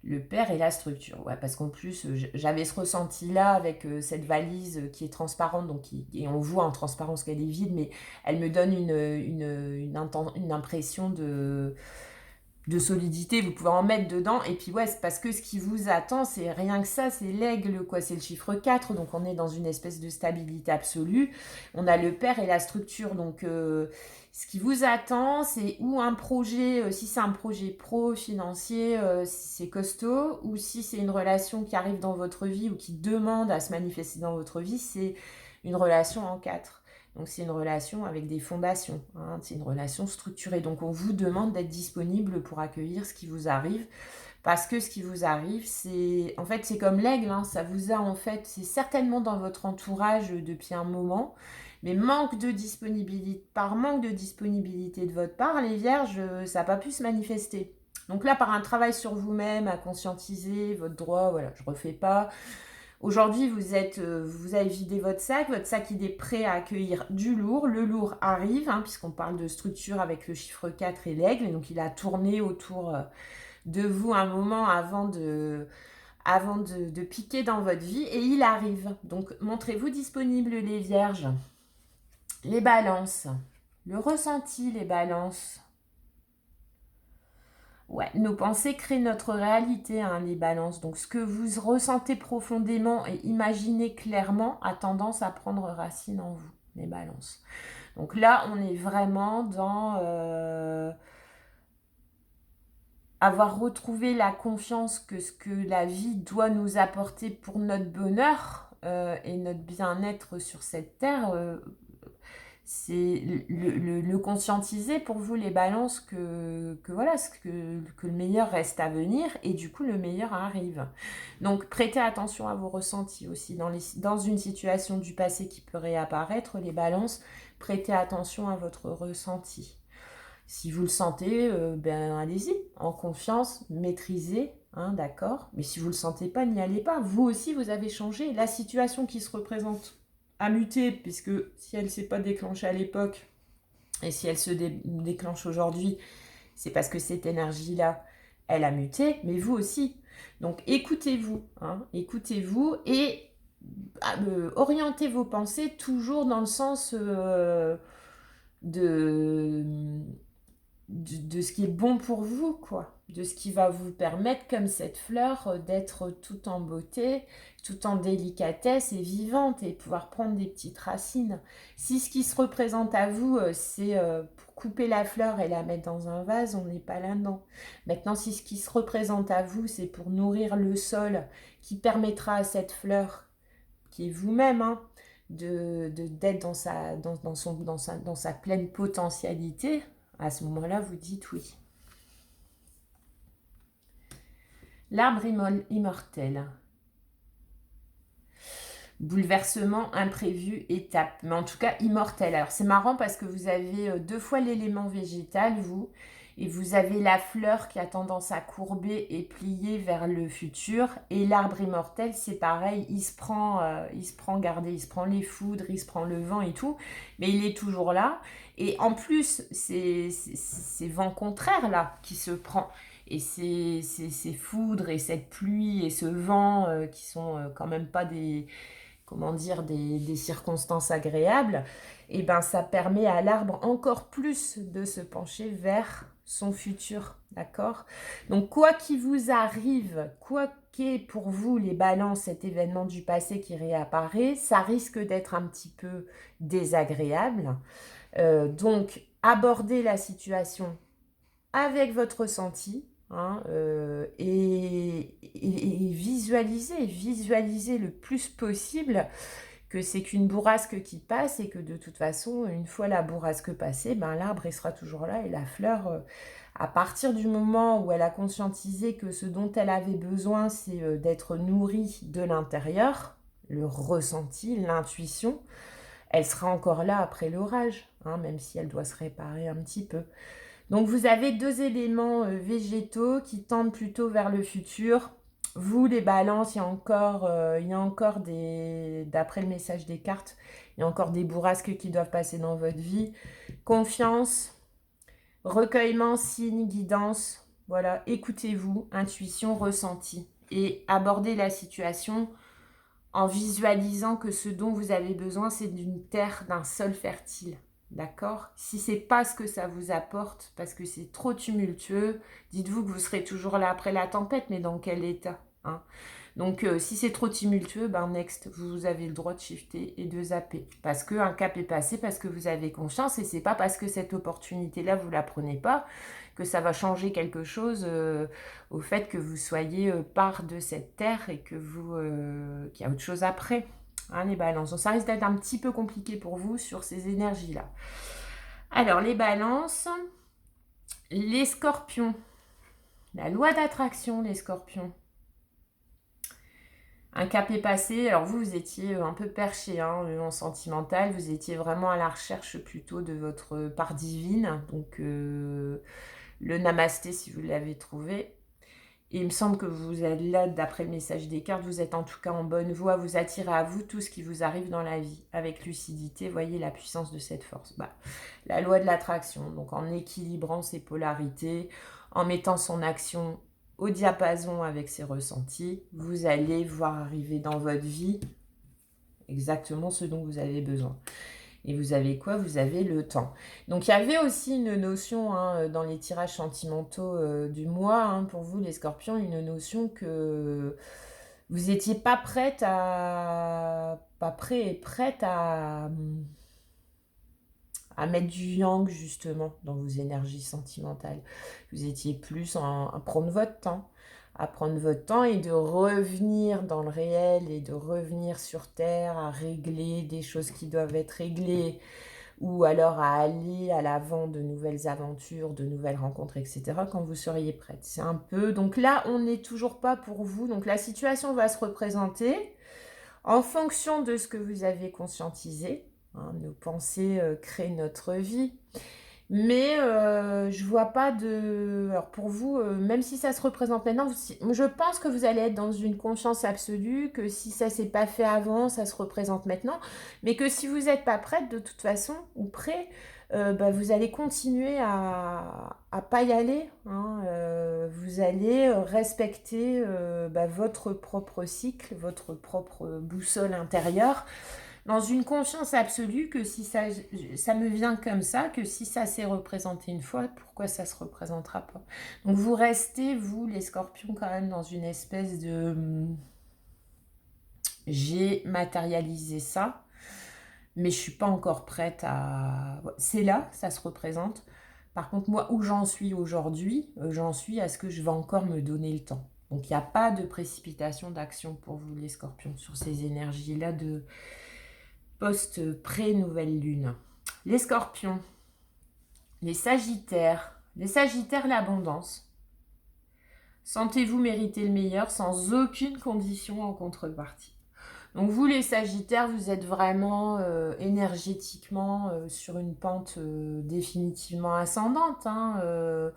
Le père et la structure, ouais, parce qu'en plus, j'avais ce ressenti-là avec cette valise qui est transparente, donc et on voit en transparence qu'elle est vide, mais elle me donne une impression de solidité, vous pouvez en mettre dedans. Et puis ouais, c'est parce que ce qui vous attend, c'est rien que ça, c'est l'aigle, quoi, c'est le chiffre 4, donc on est dans une espèce de stabilité absolue. On a le père et la structure, donc ce qui vous attend, c'est ou un projet, si c'est un projet pro, financier, c'est costaud, ou si c'est une relation qui arrive dans votre vie ou qui demande à se manifester dans votre vie, c'est une relation en 4. Donc c'est une relation avec des fondations, hein, c'est une relation structurée. Donc on vous demande d'être disponible pour accueillir ce qui vous arrive, parce que ce qui vous arrive, c'est en fait c'est comme l'aigle, hein, ça vous a en fait, c'est certainement dans votre entourage depuis un moment, mais par manque de disponibilité de votre part, les vierges, ça n'a pas pu se manifester. Donc là, par un travail sur vous-même, à conscientiser votre droit, voilà, je refais pas. Aujourd'hui, vous avez vidé votre sac il est prêt à accueillir du lourd. Le lourd arrive, hein, puisqu'on parle de structure avec le chiffre 4 et l'aigle, et donc il a tourné autour de vous un moment avant de piquer dans votre vie, et il arrive. Donc montrez-vous disponible les vierges. Les balances, le ressenti, les balances. Ouais, nos pensées créent notre réalité, hein, les balances. Donc, ce que vous ressentez profondément et imaginez clairement a tendance à prendre racine en vous, les balances. Donc là, on est vraiment dans avoir retrouvé la confiance que ce que la vie doit nous apporter pour notre bonheur et notre bien-être sur cette terre. C'est le conscientiser pour vous, les balances, que voilà, que le meilleur reste à venir, et du coup le meilleur arrive. Donc prêtez attention à vos ressentis aussi dans une situation du passé qui peut réapparaître, les balances, prêtez attention à votre ressenti. Si vous le sentez, ben allez-y, en confiance, maîtrisez, hein, d'accord. Mais si vous le sentez pas, n'y allez pas. Vous aussi, vous avez changé. La situation qui se représente a muté, puisque si elle ne s'est pas déclenchée à l'époque, et si elle se déclenche aujourd'hui, c'est parce que cette énergie-là, elle a muté, mais vous aussi. Donc écoutez-vous, hein, écoutez-vous, et orientez vos pensées toujours dans le sens de de ce qui est bon pour vous, quoi. De ce qui va vous permettre, comme cette fleur, d'être tout en beauté, tout en délicatesse et vivante, et pouvoir prendre des petites racines. Si ce qui se représente à vous, c'est pour couper la fleur et la mettre dans un vase, on n'est pas là-dedans. Maintenant, si ce qui se représente à vous, c'est pour nourrir le sol, qui permettra à cette fleur, qui est vous-même, hein, d'être dans sa pleine potentialité, à ce moment-là, vous dites oui. L'arbre immortel. Bouleversement, imprévu, étape. Mais en tout cas, immortel. Alors, c'est marrant parce que vous avez deux fois l'élément végétal, vous, et vous avez la fleur qui a tendance à courber et plier vers le futur. Et l'arbre immortel, c'est pareil, il se prend garder, il se prend les foudres, il se prend le vent et tout, mais il est toujours là. Et en plus, c'est ces vents contraires là qui se prend. Et ces foudres et cette pluie et ce vent qui sont quand même pas des circonstances agréables, et ben ça permet à l'arbre encore plus de se pencher vers son futur, d'accord? Donc quoi qu'il vous arrive, quoi qu'est pour vous les balances, cet événement du passé qui réapparaît, ça risque d'être un petit peu désagréable. Donc abordez la situation avec votre ressenti, hein, et visualisez le plus possible que c'est qu'une bourrasque qui passe, et que de toute façon, une fois la bourrasque passée, ben, l'arbre il sera toujours là, et la fleur, à partir du moment où elle a conscientisé que ce dont elle avait besoin, c'est d'être nourrie de l'intérieur, le ressenti, l'intuition, elle sera encore là après l'orage, hein, même si elle doit se réparer un petit peu. Donc vous avez deux éléments végétaux qui tendent plutôt vers le futur. Vous, les balances, il y a encore d'après le message des cartes, il y a encore des bourrasques qui doivent passer dans votre vie. Confiance, recueillement, signe, guidance. Voilà, écoutez-vous, intuition, ressenti. Et abordez la situation en visualisant que ce dont vous avez besoin, c'est d'une terre, d'un sol fertile. D'accord? Si c'est pas ce que ça vous apporte, parce que c'est trop tumultueux, dites-vous que vous serez toujours là après la tempête, mais dans quel état, hein? Donc, si c'est trop tumultueux, ben next, vous avez le droit de shifter et de zapper. Parce qu'un cap est passé, parce que vous avez confiance, et c'est pas parce que cette opportunité-là, vous la prenez pas, que ça va changer quelque chose au fait que vous soyez part de cette terre et que qu'il y a autre chose après. Hein, les balances. Donc, ça risque d'être un petit peu compliqué pour vous sur ces énergies-là. Alors, les balances, les scorpions. La loi d'attraction, les scorpions. Un cap est passé. Alors vous étiez un peu perché hein, en sentimental. Vous étiez vraiment à la recherche plutôt de votre part divine. Donc le namasté si vous l'avez trouvé. Et il me semble que vous êtes là, d'après le message des cartes, vous êtes en tout cas en bonne voie. Vous attirez à vous tout ce qui vous arrive dans la vie. Avec lucidité, voyez la puissance de cette force. Bah, la loi de l'attraction. Donc en équilibrant ses polarités, en mettant son action au diapason avec ses ressentis, vous allez voir arriver dans votre vie exactement ce dont vous avez besoin. Et vous avez quoi? Vous avez le temps. Donc il y avait aussi une notion hein, dans les tirages sentimentaux du mois, hein, pour vous les scorpions, une notion que vous n'étiez pas prête à... pas prêt et prête à mettre du yang justement dans vos énergies sentimentales. Vous étiez plus à prendre votre temps, et de revenir dans le réel et de revenir sur Terre, à régler des choses qui doivent être réglées, ou alors à aller à l'avant de nouvelles aventures, de nouvelles rencontres, etc. quand vous seriez prête. C'est un peu... Donc là, on n'est toujours pas pour vous. Donc la situation va se représenter en fonction de ce que vous avez conscientisé. Hein, nos pensées créent notre vie. Mais je vois pas de... Alors pour vous, même si ça se représente maintenant, je pense que vous allez être dans une confiance absolue, que si ça s'est pas fait avant, ça se représente maintenant. Mais que si vous n'êtes pas prête de toute façon, ou prêt, bah, vous allez continuer à pas y aller. Hein, vous allez respecter bah, votre propre cycle, votre propre boussole intérieure, dans une confiance absolue que si ça me vient comme ça, que si ça s'est représenté une fois, pourquoi ça se représentera pas? Donc vous restez, vous les scorpions, quand même dans une espèce de... J'ai matérialisé ça, mais je suis pas encore prête à... C'est là, ça se représente. Par contre, moi, où j'en suis aujourd'hui, j'en suis à ce que je vais encore me donner le temps. Donc, il n'y a pas de précipitation d'action pour vous, les scorpions, sur ces énergies-là de post-pré-nouvelle lune. Les scorpions, les sagittaires, l'abondance. Sentez-vous mériter le meilleur sans aucune condition en contrepartie. Donc vous les sagittaires, vous êtes vraiment énergétiquement sur une pente définitivement ascendante. Hein,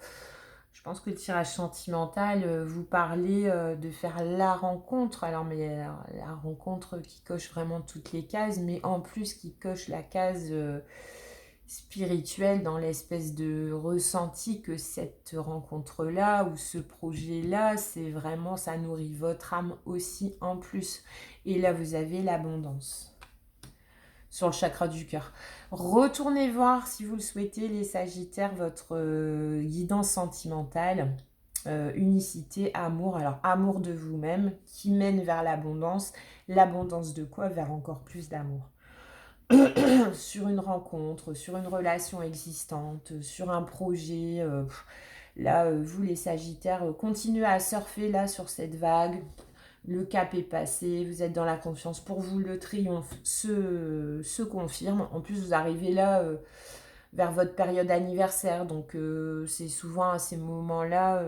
je pense que le tirage sentimental, vous parlez de faire la rencontre. Alors, mais la rencontre qui coche vraiment toutes les cases, mais en plus qui coche la case spirituelle dans l'espèce de ressenti que cette rencontre-là ou ce projet-là, c'est vraiment, ça nourrit votre âme aussi en plus. Et là, vous avez l'abondance sur le chakra du cœur. Retournez voir, si vous le souhaitez, les sagittaires, votre guidance sentimentale, unicité, amour. Alors, amour de vous-même qui mène vers l'abondance. L'abondance de quoi? Vers encore plus d'amour. Sur une rencontre, sur une relation existante, sur un projet. Là, vous les sagittaires, continuez à surfer là sur cette vague. Le cap est passé, vous êtes dans la confiance. Pour vous, le triomphe se confirme. En plus, vous arrivez là vers votre période anniversaire. Donc, c'est souvent à ces moments-là,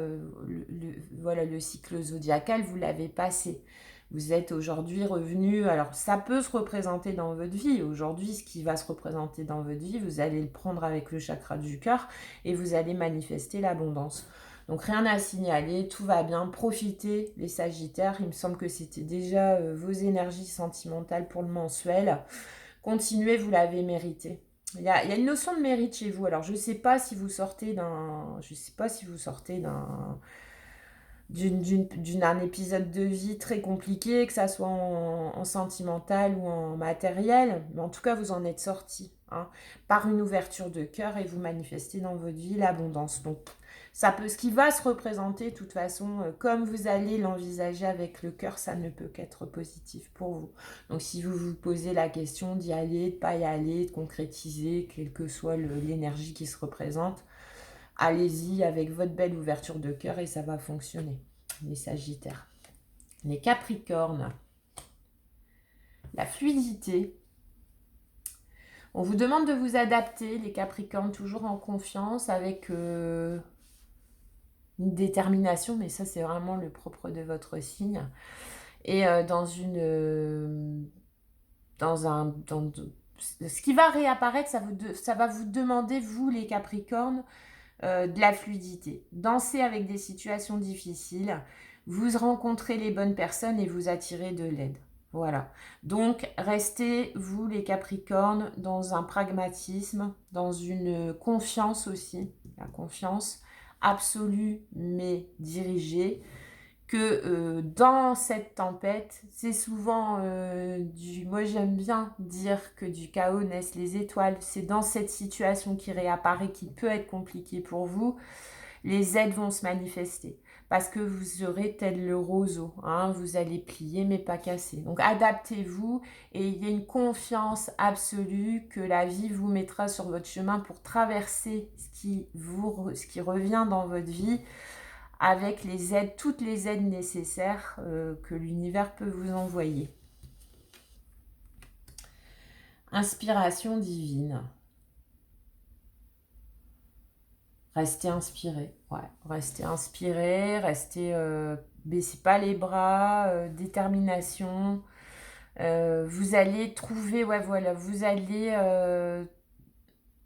voilà, le cycle zodiacal, vous l'avez passé. Vous êtes aujourd'hui revenu. Alors, ça peut se représenter dans votre vie. Aujourd'hui, ce qui va se représenter dans votre vie, vous allez le prendre avec le chakra du cœur et vous allez manifester l'abondance. Donc rien à signaler, tout va bien, profitez les sagittaires, il me semble que c'était déjà vos énergies sentimentales pour le mensuel. Continuez, vous l'avez mérité. il y a une notion de mérite chez vous. Alors, je sais pas si vous sortez d'un épisode de vie très compliqué, que ça soit en sentimental ou en matériel, mais en tout cas, vous en êtes sorti, hein, par une ouverture de cœur et vous manifestez dans votre vie l'abondance. Donc, ce qui va se représenter, de toute façon, comme vous allez l'envisager avec le cœur, ça ne peut qu'être positif pour vous. Donc, si vous vous posez la question d'y aller, de pas y aller, de concrétiser, quelle que soit l'énergie qui se représente, allez-y avec votre belle ouverture de cœur et ça va fonctionner. Les Sagittaires. Les Capricornes. La fluidité. On vous demande de vous adapter, les Capricornes, toujours en confiance, avec une détermination, mais ça c'est vraiment le propre de votre signe. Et ce qui va réapparaître, ça va vous demander, vous les Capricornes, de la fluidité. Danser avec des situations difficiles, vous rencontrez les bonnes personnes et vous attirez de l'aide. Voilà. Donc, restez, vous les Capricornes, dans un pragmatisme, dans une confiance aussi, la confiance absolue mais dirigée, que dans cette tempête, c'est souvent moi j'aime bien dire que du chaos naissent les étoiles. C'est dans cette situation qui réapparaît, qui peut être compliquée pour vous, les aides vont se manifester. Parce que vous serez tel le roseau, hein, vous allez plier mais pas casser. Donc adaptez-vous et il y a une confiance absolue que la vie vous mettra sur votre chemin pour traverser ce qui revient dans votre vie, avec les aides, toutes les aides nécessaires que l'univers peut vous envoyer. Inspiration divine. Restez inspiré, ouais. Restez inspiré, baissez pas les bras, détermination. Vous allez trouver, ouais voilà, vous allez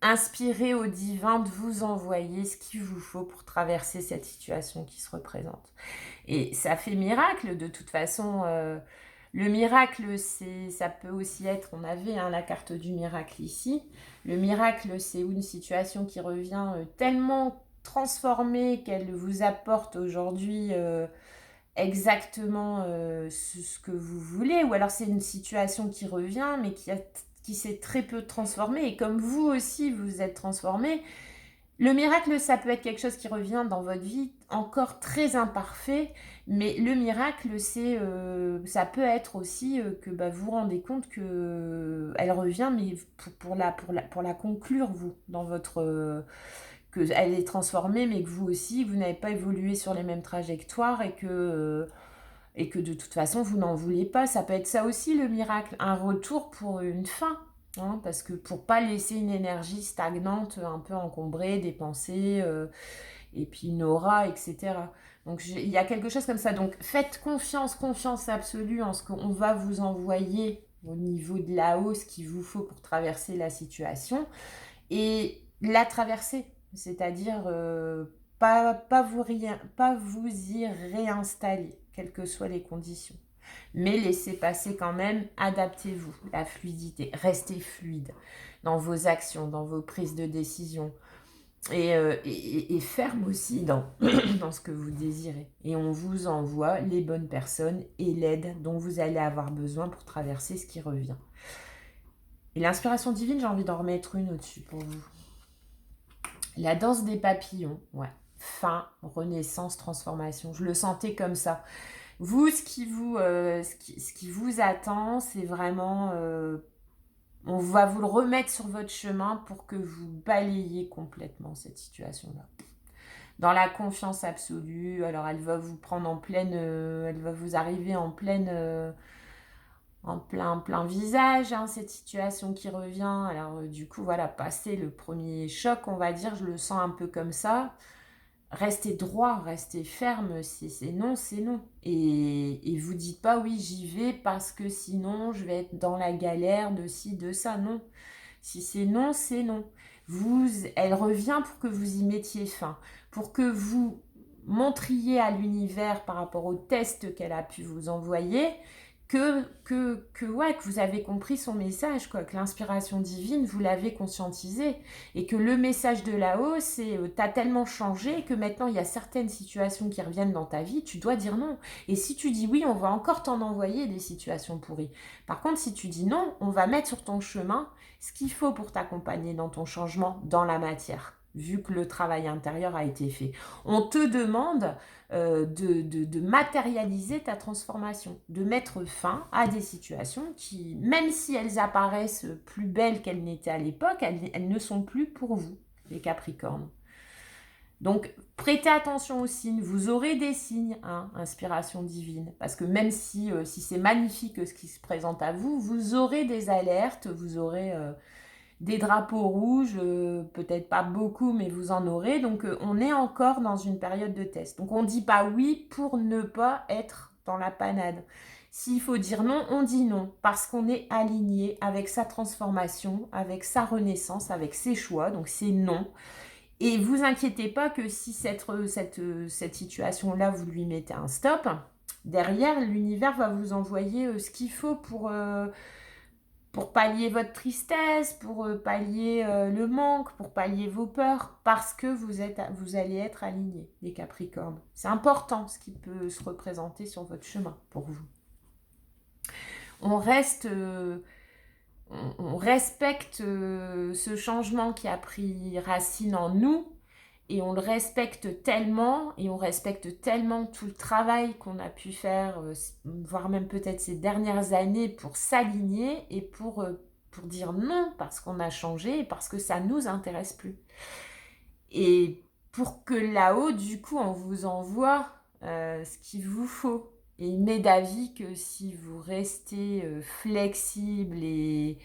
inspirer au divin de vous envoyer ce qu'il vous faut pour traverser cette situation qui se représente. Et ça fait miracle, de toute façon. Le miracle, ça peut aussi être, on avait la carte du miracle ici. Le miracle, c'est une situation qui revient tellement transformée qu'elle vous apporte aujourd'hui exactement ce que vous voulez. Ou alors c'est une situation qui revient mais qui s'est très peu transformée. Et comme vous aussi, vous êtes transformé, le miracle, ça peut être quelque chose qui revient dans votre vie, encore très imparfait, mais le miracle, ça peut être aussi que vous vous rendez compte que elle revient, mais pour la conclure, vous, dans votre... qu'elle est transformée, mais que vous aussi, vous n'avez pas évolué sur les mêmes trajectoires et que de toute façon, vous n'en voulez pas. Ça peut être ça aussi, le miracle, un retour pour une fin. Hein, parce que pour pas laisser une énergie stagnante, un peu encombrée, dépensée, et puis une aura, etc. Donc il y a quelque chose comme ça. Donc faites confiance absolue en ce qu'on va vous envoyer au niveau de là-haut, ce qu'il vous faut pour traverser la situation et la traverser. C'est-à-dire pas vous y réinstaller, quelles que soient les conditions. Mais laissez passer quand même, adaptez-vous, la fluidité, restez fluide dans vos actions, dans vos prises de décision et ferme aussi dans, dans ce que vous désirez. Et on vous envoie les bonnes personnes et l'aide dont vous allez avoir besoin pour traverser ce qui revient. Et l'inspiration divine, j'ai envie d'en remettre une au-dessus pour vous. La danse des papillons, ouais. Fin, renaissance, transformation. Je le sentais comme ça. Vous, ce qui vous attend, c'est vraiment... on va vous le remettre sur votre chemin pour que vous balayez complètement cette situation-là. Dans la confiance absolue, alors elle va vous prendre en pleine... elle va vous arriver en plein visage, hein, cette situation qui revient. Alors du coup, voilà, passer le premier choc, on va dire, je le sens un peu comme ça. Restez droit, restez ferme, c'est non, c'est non. Et vous dites pas oui, j'y vais parce que sinon je vais être dans la galère de ci, de ça. Non. Si c'est non, c'est non. Elle revient pour que vous y mettiez fin, pour que vous montriez à l'univers par rapport au test qu'elle a pu vous envoyer que vous avez compris son message, quoi, que l'inspiration divine, vous l'avez conscientisé, et que le message de là-haut, c'est t'as tellement changé que maintenant il y a certaines situations qui reviennent dans ta vie, tu dois dire non. Et si tu dis oui, on va encore t'en envoyer des situations pourries. Par contre, si tu dis non, on va mettre sur ton chemin ce qu'il faut pour t'accompagner dans ton changement dans la matière, vu que le travail intérieur a été fait. On te demande de matérialiser ta transformation, de mettre fin à des situations qui, même si elles apparaissent plus belles qu'elles n'étaient à l'époque, elles ne sont plus pour vous, les Capricornes. Donc, prêtez attention aux signes. Vous aurez des signes, hein, inspiration divine. Parce que même si c'est magnifique ce qui se présente à vous, vous aurez des alertes, vous aurez des drapeaux rouges, peut-être pas beaucoup, mais vous en aurez. Donc, on est encore dans une période de test. Donc, on ne dit pas oui pour ne pas être dans la panade. S'il faut dire non, on dit non, parce qu'on est aligné avec sa transformation, avec sa renaissance, avec ses choix. Donc, c'est non. Et vous inquiétez pas que si cette situation-là, vous lui mettez un stop, derrière, l'univers va vous envoyer ce qu'il faut pour pallier votre tristesse, pour pallier le manque, pour pallier vos peurs, parce que vous allez être aligné, les Capricornes. C'est important ce qui peut se représenter sur votre chemin pour vous. On respecte ce changement qui a pris racine en nous, et on le respecte tellement, et on respecte tellement tout le travail qu'on a pu faire, voire même peut-être ces dernières années, pour s'aligner et pour dire non, parce qu'on a changé et parce que ça ne nous intéresse plus. Et pour que là-haut, du coup, on vous envoie ce qu'il vous faut. Et il m'est d'avis que si vous restez flexible et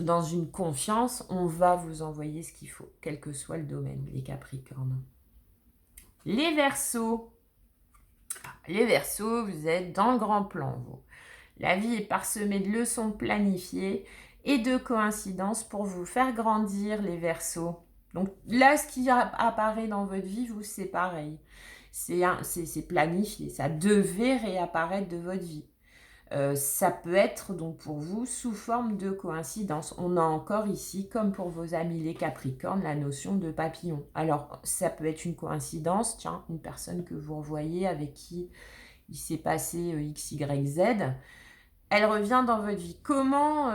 dans une confiance, on va vous envoyer ce qu'il faut, quel que soit le domaine, les Capricornes. Les Verseaux. Les Verseaux, vous êtes dans le grand plan, vous. La vie est parsemée de leçons planifiées et de coïncidences pour vous faire grandir, les Verseaux. Donc là, ce qui apparaît dans votre vie, vous, c'est pareil. C'est planifié, ça devait réapparaître de votre vie. Ça peut être donc pour vous sous forme de coïncidence. On a encore ici, comme pour vos amis les Capricornes, la notion de papillon. Alors, ça peut être une coïncidence, tiens, une personne que vous revoyez avec qui il s'est passé X, Y, Z. Elle revient dans votre vie. Comment,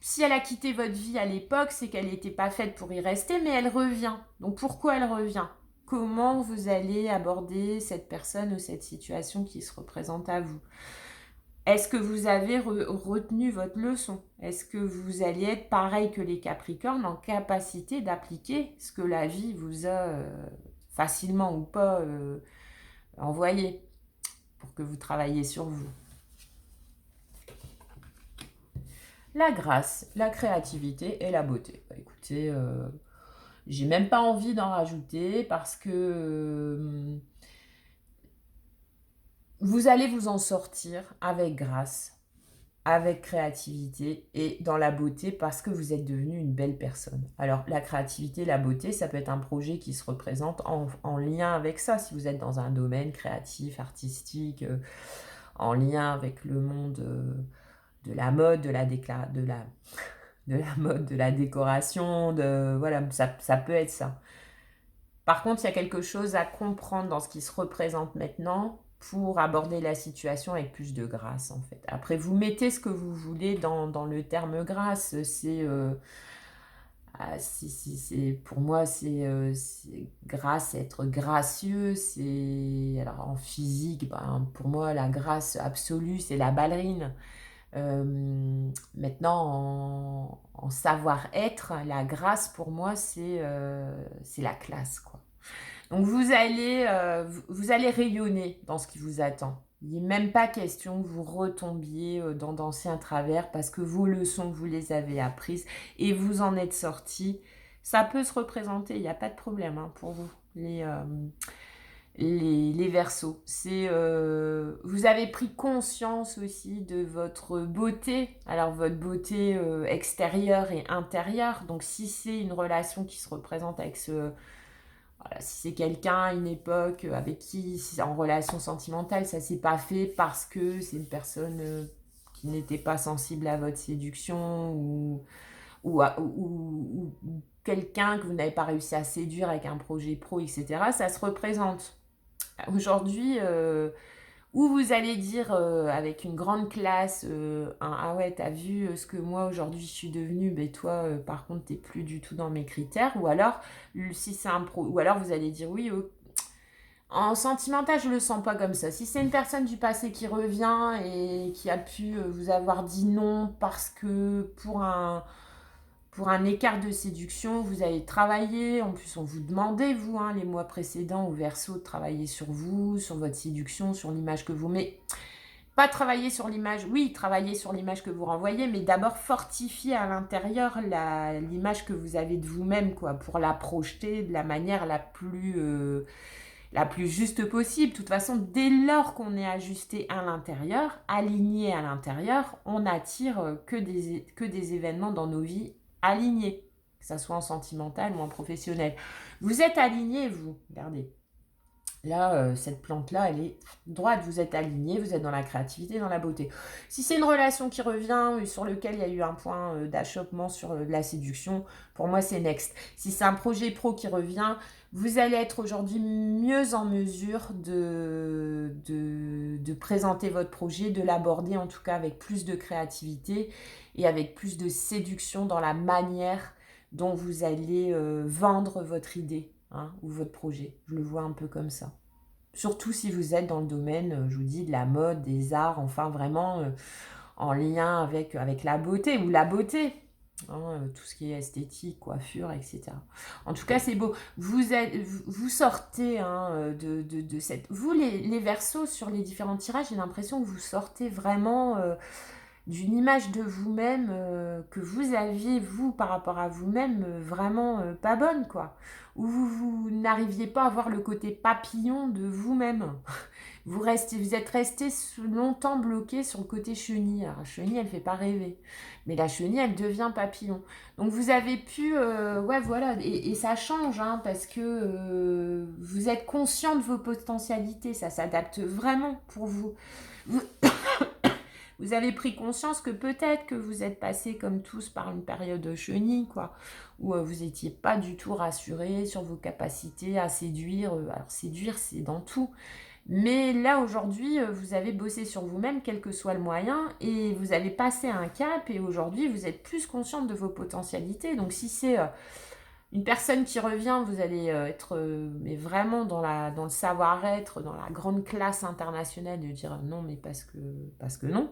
si elle a quitté votre vie à l'époque, c'est qu'elle n'était pas faite pour y rester, mais elle revient. Donc, pourquoi elle revient ? Comment vous allez aborder cette personne ou cette situation qui se représente à vous ? Est-ce que vous avez retenu votre leçon? Est-ce que vous allez être pareil que les Capricornes en capacité d'appliquer ce que la vie vous a facilement ou pas envoyé pour que vous travailliez sur vous? La grâce, la créativité et la beauté. Bah, écoutez, j'ai même pas envie d'en rajouter parce que vous allez vous en sortir avec grâce, avec créativité et dans la beauté parce que vous êtes devenu une belle personne. Alors la créativité, la beauté, ça peut être un projet qui se représente en lien avec ça. Si vous êtes dans un domaine créatif, artistique, en lien avec le monde de la mode, de la mode, de la décoration, voilà, ça peut être ça. Par contre, il y a quelque chose à comprendre dans ce qui se représente maintenant pour aborder la situation avec plus de grâce, en fait. Après, vous mettez ce que vous voulez dans le terme grâce. Pour moi, c'est grâce, être gracieux. Alors, en physique, pour moi, la grâce absolue, c'est la ballerine. Maintenant, en savoir-être, la grâce, pour moi, c'est la classe, quoi. Donc vous allez rayonner dans ce qui vous attend. Il n'est même pas question que vous retombiez dans d'anciens travers parce que vos leçons, vous les avez apprises et vous en êtes sortis. Ça peut se représenter, il n'y a pas de problème hein, pour vous, les Verseaux. Vous avez pris conscience aussi de votre beauté. Alors votre beauté extérieure et intérieure. Donc si c'est une relation qui se représente avec Voilà, si c'est quelqu'un à une époque avec qui, c'est en relation sentimentale, ça s'est pas fait parce que c'est une personne qui n'était pas sensible à votre séduction ou quelqu'un que vous n'avez pas réussi à séduire avec un projet pro, etc., ça se représente. Aujourd'hui, où vous allez dire avec une grande classe, ah ouais, t'as vu ce que moi aujourd'hui je suis devenue, ben toi par contre t'es plus du tout dans mes critères, ou alors si c'est un pro, ou alors vous allez dire oui, en sentimental je le sens pas comme ça. Si c'est une personne du passé qui revient et qui a pu vous avoir dit non parce que pour un écart de séduction, vous allez travailler. En plus, on vous demandait, vous, hein, les mois précédents au Verseau, de travailler sur vous, sur votre séduction, sur l'image que vous mettez. Pas travailler sur l'image, oui, travailler sur l'image que vous renvoyez, mais d'abord fortifier à l'intérieur l'image que vous avez de vous-même, quoi, pour la projeter de la manière la plus juste possible. De toute façon, dès lors qu'on est ajusté à l'intérieur, aligné à l'intérieur, on attire que des événements dans nos vies alignés, que ça soit en sentimental ou en professionnel. Vous êtes aligné, vous, regardez. Là, cette plante-là, elle est droite, vous êtes aligné, vous êtes dans la créativité, dans la beauté. Si c'est une relation qui revient, sur lequel il y a eu un point d'achoppement sur la séduction, pour moi, c'est next. Si c'est un projet pro qui revient, vous allez être aujourd'hui mieux en mesure de présenter votre projet, de l'aborder en tout cas avec plus de créativité et avec plus de séduction dans la manière dont vous allez vendre votre idée, hein, ou votre projet. Je le vois un peu comme ça. Surtout si vous êtes dans le domaine, je vous dis, de la mode, des arts, enfin vraiment en lien avec la beauté ou la beauté. Hein, tout ce qui est esthétique, coiffure, etc. En tout cas, c'est beau. Vous sortez hein, de cette... Vous, les Verseaux, sur les différents tirages, j'ai l'impression que vous sortez vraiment d'une image de vous-même que vous aviez, vous, par rapport à vous-même, vraiment pas bonne, quoi. Où vous n'arriviez pas à voir le côté papillon de vous-même. Vous êtes resté longtemps bloqué sur le côté chenille. Alors, la chenille, elle ne fait pas rêver. Mais la chenille, elle devient papillon. Donc, vous avez pu... ouais, voilà. Et ça change, hein, parce que vous êtes conscient de vos potentialités. Ça s'adapte vraiment pour vous. Vous avez pris conscience que peut-être que vous êtes passé comme tous par une période de chenille, quoi, où vous n'étiez pas du tout rassuré sur vos capacités à séduire. Alors séduire, c'est dans tout. Mais là, aujourd'hui, vous avez bossé sur vous-même, quel que soit le moyen, et vous avez passé un cap, et aujourd'hui, vous êtes plus consciente de vos potentialités. Donc si c'est une personne qui revient, vous allez être mais vraiment dans le savoir-être, dans la grande classe internationale de dire non, mais parce que non.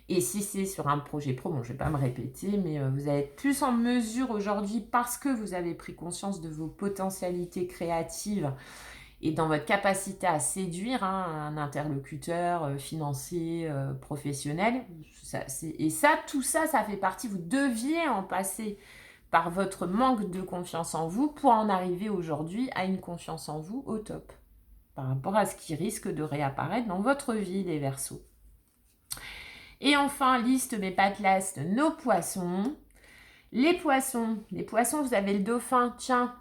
Et si c'est sur un projet pro, bon, je ne vais pas me répéter, mais vous allez être plus en mesure aujourd'hui parce que vous avez pris conscience de vos potentialités créatives et dans votre capacité à séduire hein, un interlocuteur financier, professionnel. Tout ça, ça fait partie, vous deviez en passer par votre manque de confiance en vous pour en arriver aujourd'hui à une confiance en vous au top par rapport à ce qui risque de réapparaître dans votre vie, les Verseaux. Et enfin, liste mais pas de last, nos poissons. Les poissons, vous avez le dauphin, tiens,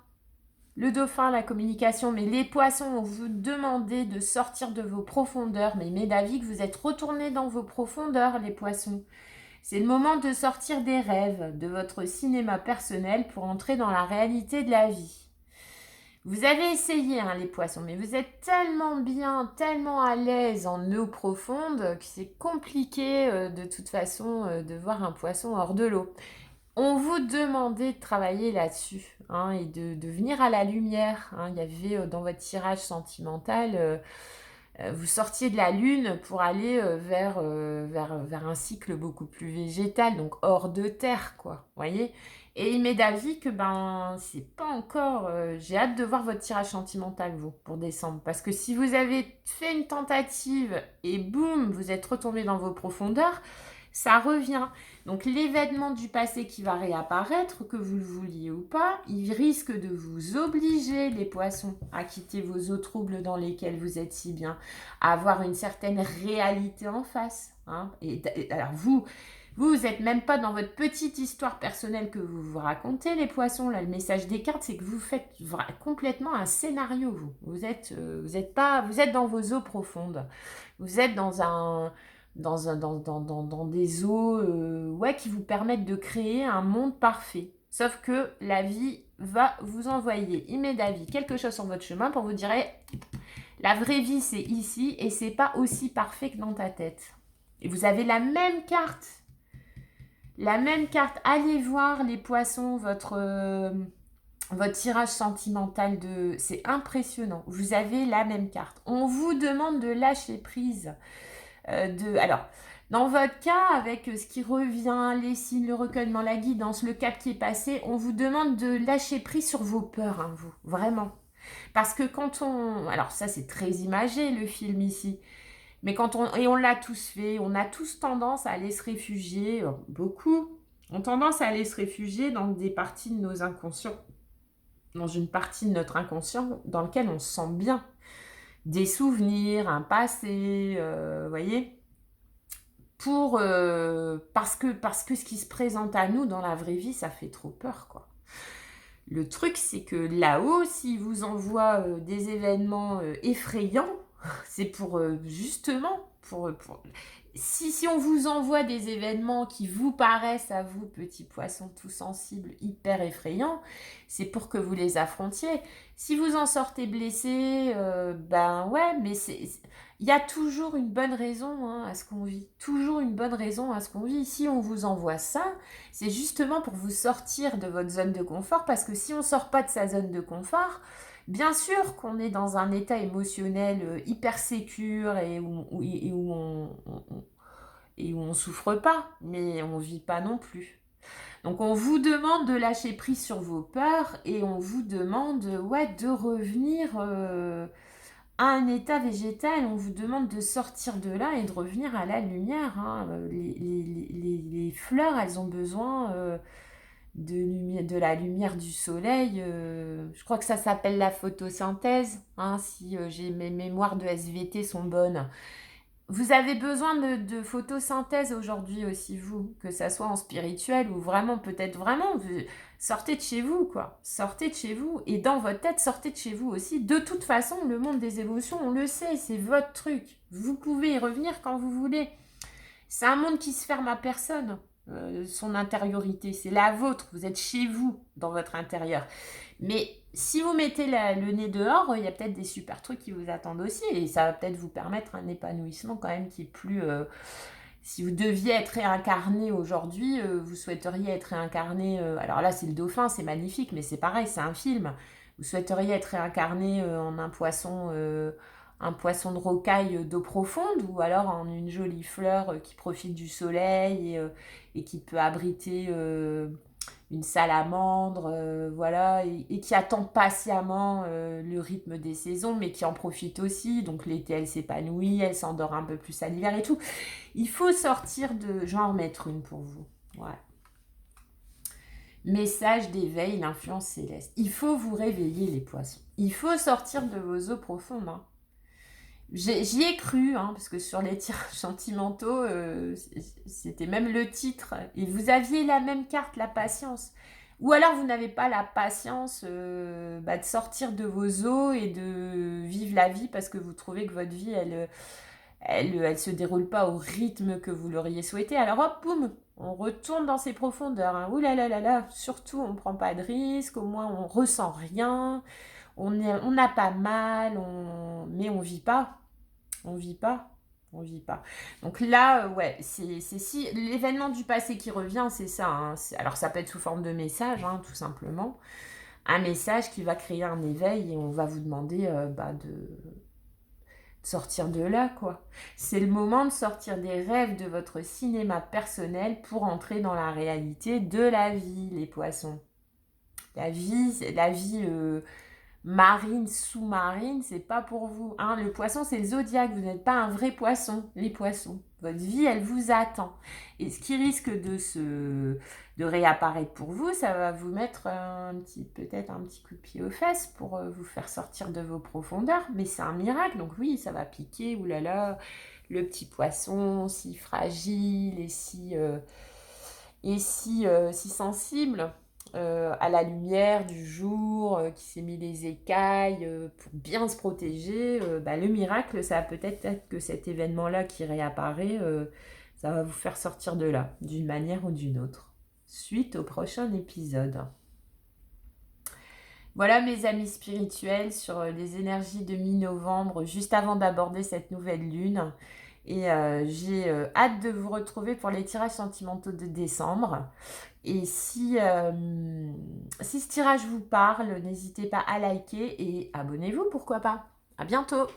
le dauphin, la communication, mais les poissons, on vous demandait de sortir de vos profondeurs, mais d'avis que vous êtes retournés dans vos profondeurs, les poissons. C'est le moment de sortir des rêves, de votre cinéma personnel pour entrer dans la réalité de la vie. Vous avez essayé, hein, les poissons, mais vous êtes tellement bien, tellement à l'aise en eau profonde que c'est compliqué de toute façon de voir un poisson hors de l'eau. On vous demandait de travailler là-dessus hein, et de venir à la lumière. Hein. Il y avait dans votre tirage sentimental... vous sortiez de la lune pour aller vers un cycle beaucoup plus végétal, donc hors de terre, quoi, voyez. Et il m'est d'avis que c'est pas encore... j'ai hâte de voir votre tirage sentimental, vous, pour décembre. Parce que si vous avez fait une tentative et boum, vous êtes retombé dans vos profondeurs, ça revient. Donc l'événement du passé qui va réapparaître, que vous le vouliez ou pas, il risque de vous obliger, les poissons, à quitter vos eaux troubles dans lesquelles vous êtes si bien, à avoir une certaine réalité en face. Hein. Alors vous Vous n'êtes même pas dans votre petite histoire personnelle que vous vous racontez, les poissons. Là, le message des cartes, c'est que vous faites complètement un scénario, vous. Vous êtes dans vos eaux profondes. Vous êtes dans des eaux ouais, qui vous permettent de créer un monde parfait. Sauf que la vie va vous envoyer immédiatement quelque chose sur votre chemin pour vous dire la vraie vie, c'est ici et c'est pas aussi parfait que dans ta tête. Et vous avez la même carte. La même carte. Allez voir les poissons, votre tirage sentimental de... C'est impressionnant. Vous avez la même carte. On vous demande de lâcher prise. Alors, dans votre cas, avec ce qui revient, les signes, le recueillement, la guidance, le cap qui est passé, on vous demande de lâcher prise sur vos peurs, hein, vous. Vraiment. Parce que quand on... Alors ça, c'est très imagé, le film ici. Mais quand on... Et on l'a tous fait, on a tous tendance à aller se réfugier, beaucoup ont tendance à aller se réfugier dans des parties de nos inconscients, dans une partie de notre inconscient dans lequel on se sent bien. Des souvenirs, un passé, voyez, parce que ce qui se présente à nous dans la vraie vie, ça fait trop peur, quoi. Le truc, c'est que là-haut, s'ils vous envoient des événements effrayants, c'est pour justement, si on vous envoie des événements qui vous paraissent à vous, petits poissons tout sensibles, hyper effrayants, c'est pour que vous les affrontiez. Si vous en sortez blessé, ben ouais, mais il y a toujours une bonne raison hein, à ce qu'on vit. Toujours une bonne raison à ce qu'on vit. Si on vous envoie ça, c'est justement pour vous sortir de votre zone de confort, parce que si on ne sort pas de sa zone de confort, bien sûr qu'on est dans un état émotionnel hyper sécure et où on souffre pas, mais on vit pas non plus. Donc on vous demande de lâcher prise sur vos peurs et on vous demande ouais, de revenir à un état végétal. On vous demande de sortir de là et de revenir à la lumière. Hein. Les fleurs, elles ont besoin de la lumière du soleil. Je crois que ça s'appelle la photosynthèse, hein, si mes mémoires de SVT sont bonnes. Vous avez besoin de photosynthèse aujourd'hui aussi, vous, que ça soit en spirituel ou vraiment, peut-être vraiment, sortez de chez vous, quoi. Sortez de chez vous et dans votre tête, sortez de chez vous aussi. De toute façon, le monde des émotions, on le sait, c'est votre truc. Vous pouvez y revenir quand vous voulez. C'est un monde qui se ferme à personne. Son intériorité, c'est la vôtre, vous êtes chez vous, dans votre intérieur. Mais si vous mettez le nez dehors, il y a peut-être des super trucs qui vous attendent aussi, et ça va peut-être vous permettre un épanouissement quand même qui est plus... si vous deviez être réincarné aujourd'hui, vous souhaiteriez être réincarné... alors là, c'est le dauphin, c'est magnifique, mais c'est pareil, c'est un film. Vous souhaiteriez être réincarné en un poisson de rocaille d'eau profonde, ou alors en une jolie fleur qui profite du soleil et qui peut abriter une salamandre, voilà, et qui attend patiemment le rythme des saisons, mais qui en profite aussi. Donc l'été, elle s'épanouit, elle s'endort un peu plus à l'hiver et tout. Il faut sortir de... Je vais en remettre une pour vous. Ouais. Message d'éveil, l'influence céleste. Il faut vous réveiller, les poissons. Il faut sortir de vos eaux profondes, hein. J'y ai cru, hein, parce que sur les tirages sentimentaux, c'était même le titre. Et vous aviez la même carte, la patience. Ou alors vous n'avez pas la patience de sortir de vos eaux et de vivre la vie parce que vous trouvez que votre vie, elle se déroule pas au rythme que vous l'auriez souhaité. Alors hop, boum, on retourne dans ses profondeurs. Hein. Ouh là là là là, surtout on ne prend pas de risques, au moins on ressent rien. On n'a pas mal, mais on vit pas. On vit pas. On vit pas. Donc là, ouais, c'est si l'événement du passé qui revient, c'est ça. Hein. Alors ça peut être sous forme de message, hein, tout simplement. Un message qui va créer un éveil et on va vous demander de sortir de là, quoi. C'est le moment de sortir des rêves de votre cinéma personnel pour entrer dans la réalité de la vie, les poissons. La vie marine, sous-marine, c'est pas pour vous. Hein. Le poisson, c'est le zodiaque. Vous n'êtes pas un vrai poisson, les poissons. Votre vie, elle vous attend. Et ce qui risque de réapparaître pour vous, ça va vous mettre peut-être un petit coup de pied aux fesses pour vous faire sortir de vos profondeurs. Mais c'est un miracle. Donc oui, ça va piquer. Ouh là là, le petit poisson, si fragile si sensible à la lumière du jour, qui s'est mis les écailles pour bien se protéger, le miracle, ça va peut-être être que cet événement-là qui réapparaît, ça va vous faire sortir de là, d'une manière ou d'une autre. Suite au prochain épisode. Voilà mes amis spirituels sur les énergies de mi-novembre, juste avant d'aborder cette nouvelle lune. Et j'ai hâte de vous retrouver pour les tirages sentimentaux de décembre. Et si ce tirage vous parle, n'hésitez pas à liker et abonnez-vous, pourquoi pas. À bientôt!